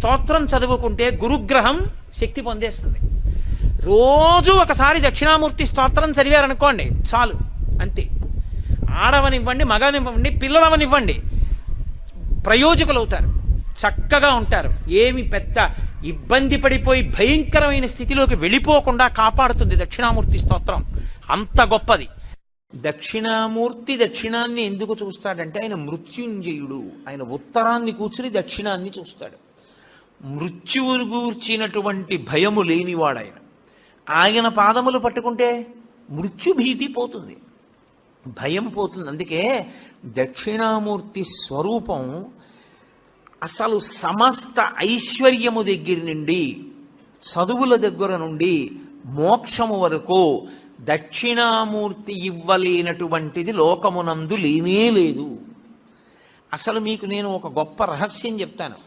స్తోత్రం చదువుకుంటే గురుగ్రహం శక్తి పొందేస్తుంది. రోజు ఒకసారి దక్షిణామూర్తి స్తోత్రం చదివారనుకోండి చాలు, అంతే. ఆడవనివ్వండి, మగనివ్వండి, పిల్లలవనివ్వండి, ప్రయోజకులు అవుతారు, చక్కగా ఉంటారు. ఏమి పెద్ద ఇబ్బంది పడిపోయి భయంకరమైన స్థితిలోకి వెళ్ళిపోకుండా కాపాడుతుంది దక్షిణామూర్తి స్తోత్రం. అంత గొప్పది. దక్షిణామూర్తి దక్షిణాన్ని ఎందుకు చూస్తాడంటే ఆయన మృత్యుంజయుడు. ఆయన ఉత్తరాన్ని కూర్చుని దక్షిణాన్ని చూస్తాడు. మృత్యువును గూర్చినటువంటి భయము లేనివాడు ఆయన. ఆయన పాదములు పట్టుకుంటే మృత్యుభీతి పోతుంది, భయం పోతుంది. అందుకే దక్షిణామూర్తి స్వరూపం అసలు సమస్త ఐశ్వర్యము దగ్గర నుండి, చదువుల దగ్గర నుండి, మోక్షము వరకు దక్షిణామూర్తి ఇవ్వలేనటువంటిది లోకమునందు లేనే లేదు. అసలు మీకు నేను ఒక గొప్ప రహస్యం చెప్తాను.